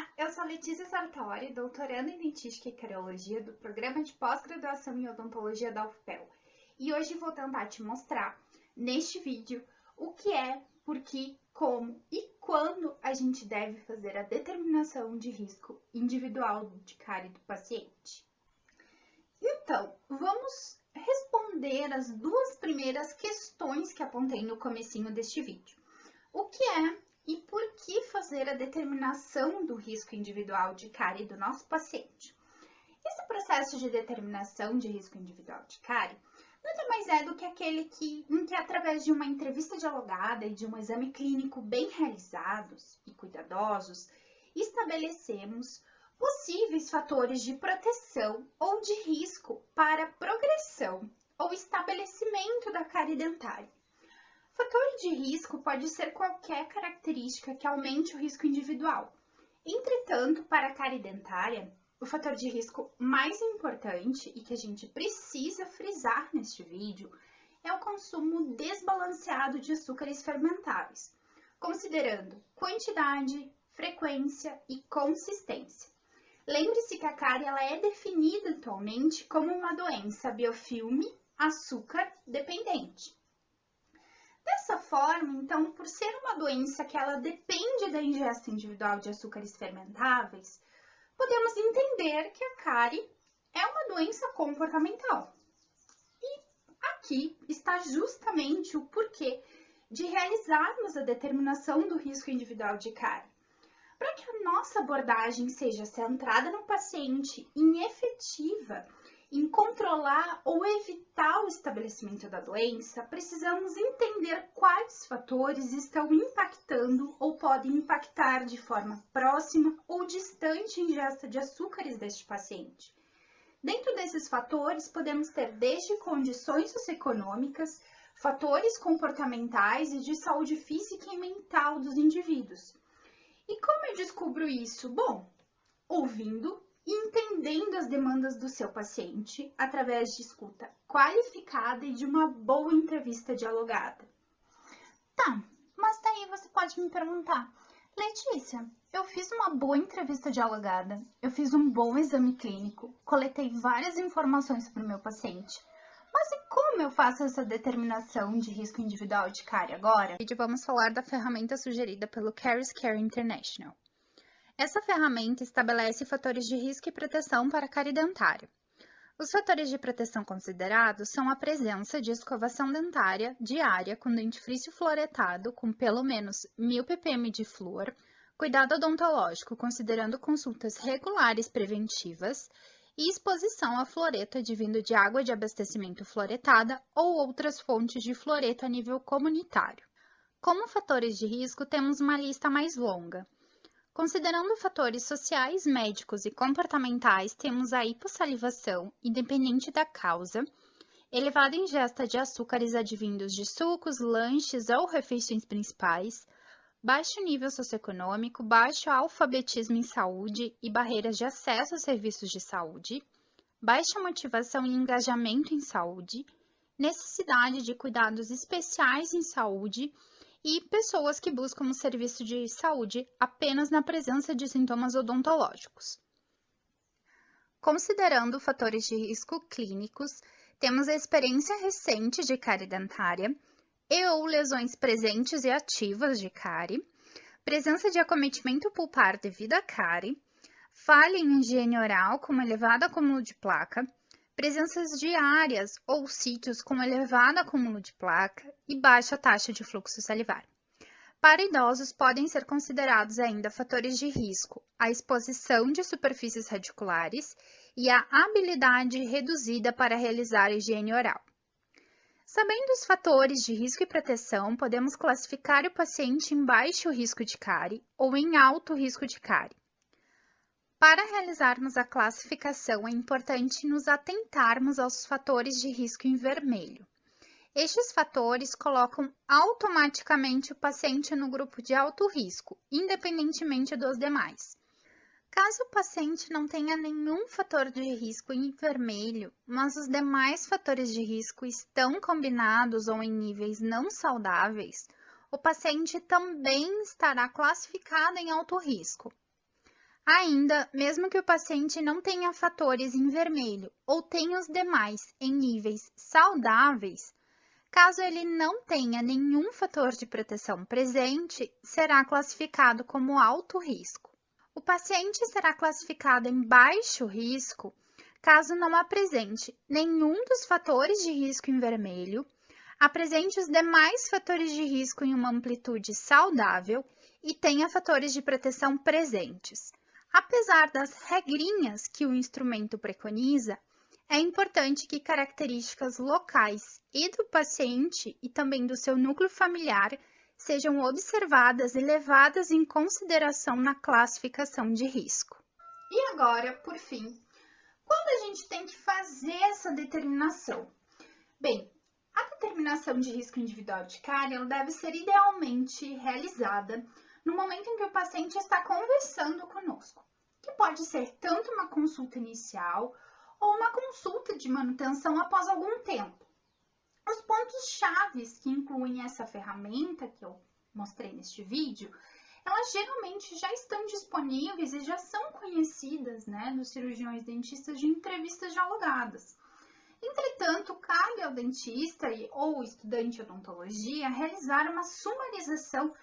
Olá, eu sou Letícia Sartori, doutoranda em Dentística e Cariologia do Programa de Pós-Graduação em Odontologia da UFPEL. E hoje vou tentar te mostrar, neste vídeo, o que é, por que, como e quando a gente deve fazer a determinação de risco individual de cárie do paciente. Então, vamos responder as duas primeiras questões que apontei no comecinho deste vídeo. O que é e por que fazer a determinação do risco individual de cárie do nosso paciente? Esse processo de determinação de risco individual de cárie nada mais é do que aquele em que, através de uma entrevista dialogada e de um exame clínico bem realizados e cuidadosos, estabelecemos possíveis fatores de proteção ou de risco para a progressão ou estabelecimento da cárie dentária. Fator de risco pode ser qualquer característica que aumente o risco individual. Entretanto, para a cárie dentária, o fator de risco mais importante e que a gente precisa frisar neste vídeo é o consumo desbalanceado de açúcares fermentáveis, considerando quantidade, frequência e consistência. Lembre-se que a cárie ela é definida atualmente como uma doença biofilme açúcar dependente. Dessa forma, então, por ser uma doença que ela depende da ingesta individual de açúcares fermentáveis, podemos entender que a cárie é uma doença comportamental. E aqui está justamente o porquê de realizarmos a determinação do risco individual de cárie. Para que a nossa abordagem seja centrada no paciente e efetiva em controlar ou evitar o estabelecimento da doença, precisamos entender quais fatores estão impactando ou podem impactar de forma próxima ou distante a ingesta de açúcares deste paciente. Dentro desses fatores, podemos ter desde condições socioeconômicas, fatores comportamentais e de saúde física e mental dos indivíduos. E como eu descubro isso? Bom, ouvindo e entendendo as demandas do seu paciente através de escuta qualificada e de uma boa entrevista dialogada. Tá, mas daí você pode me perguntar, Letícia, eu fiz uma boa entrevista dialogada, eu fiz um bom exame clínico, coletei várias informações sobre o meu paciente, mas e como eu faço essa determinação de risco individual de cárie agora? Vamos falar da ferramenta sugerida pelo Caries Care International. Essa ferramenta estabelece fatores de risco e proteção para a cárie dentária. Os fatores de proteção considerados são a presença de escovação dentária diária com dentifrício fluoretado com pelo menos 1000 ppm de flúor, cuidado odontológico considerando consultas regulares preventivas e exposição a fluoreto advindo de água de abastecimento fluoretada ou outras fontes de fluoreto a nível comunitário. Como fatores de risco, temos uma lista mais longa. Considerando fatores sociais, médicos e comportamentais, temos a hipossalivação, independente da causa, elevada ingesta de açúcares advindos de sucos, lanches ou refeições principais, baixo nível socioeconômico, baixo alfabetismo em saúde e barreiras de acesso a serviços de saúde, baixa motivação e engajamento em saúde, necessidade de cuidados especiais em saúde e pessoas que buscam um serviço de saúde apenas na presença de sintomas odontológicos. Considerando fatores de risco clínicos, temos a experiência recente de cárie dentária e ou lesões presentes e ativas de cárie, presença de acometimento pulpar devido à cárie, falha em higiene oral com elevado acúmulo de placa, presenças diárias ou sítios com elevado acúmulo de placa e baixa taxa de fluxo salivar. Para idosos, podem ser considerados ainda fatores de risco a exposição de superfícies radiculares e a habilidade reduzida para realizar a higiene oral. Sabendo os fatores de risco e proteção, podemos classificar o paciente em baixo risco de cárie ou em alto risco de cárie. Para realizarmos a classificação, é importante nos atentarmos aos fatores de risco em vermelho. Estes fatores colocam automaticamente o paciente no grupo de alto risco, independentemente dos demais. Caso o paciente não tenha nenhum fator de risco em vermelho, mas os demais fatores de risco estão combinados ou em níveis não saudáveis, o paciente também estará classificado em alto risco. Ainda, mesmo que o paciente não tenha fatores em vermelho ou tenha os demais em níveis saudáveis, caso ele não tenha nenhum fator de proteção presente, será classificado como alto risco. O paciente será classificado em baixo risco caso não apresente nenhum dos fatores de risco em vermelho, apresente os demais fatores de risco em uma amplitude saudável e tenha fatores de proteção presentes. Apesar das regrinhas que o instrumento preconiza, é importante que características locais e do paciente e também do seu núcleo familiar sejam observadas e levadas em consideração na classificação de risco. E agora, por fim, quando a gente tem que fazer essa determinação? Bem, a determinação de risco individual de cárie ela deve ser idealmente realizada no momento em que o paciente está conversando conosco, que pode ser tanto uma consulta inicial ou uma consulta de manutenção após algum tempo. Os pontos chaves que incluem essa ferramenta que eu mostrei neste vídeo, elas geralmente já estão disponíveis e já são conhecidas, dos cirurgiões dentistas de entrevistas dialogadas. Entretanto, cabe ao dentista ou estudante de odontologia realizar uma sumarização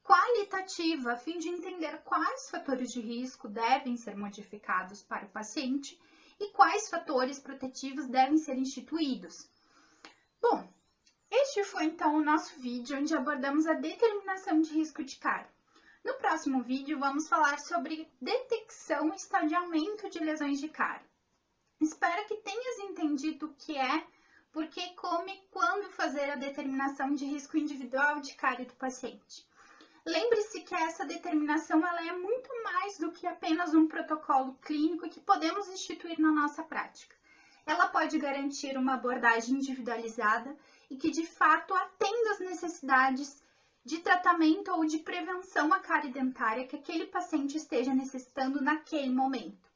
qualitativa a fim de entender quais fatores de risco devem ser modificados para o paciente e quais fatores protetivos devem ser instituídos. Bom, este foi então o nosso vídeo onde abordamos a determinação de risco de cárie. No próximo vídeo vamos falar sobre detecção e estadiamento de lesões de cárie. Espero que tenhas entendido o que é, por que, como e quando fazer a determinação de risco individual de cárie do paciente. Lembre-se que essa determinação ela é muito mais do que apenas um protocolo clínico que podemos instituir na nossa prática. Ela pode garantir uma abordagem individualizada e que de fato atenda às necessidades de tratamento ou de prevenção à cárie dentária que aquele paciente esteja necessitando naquele momento.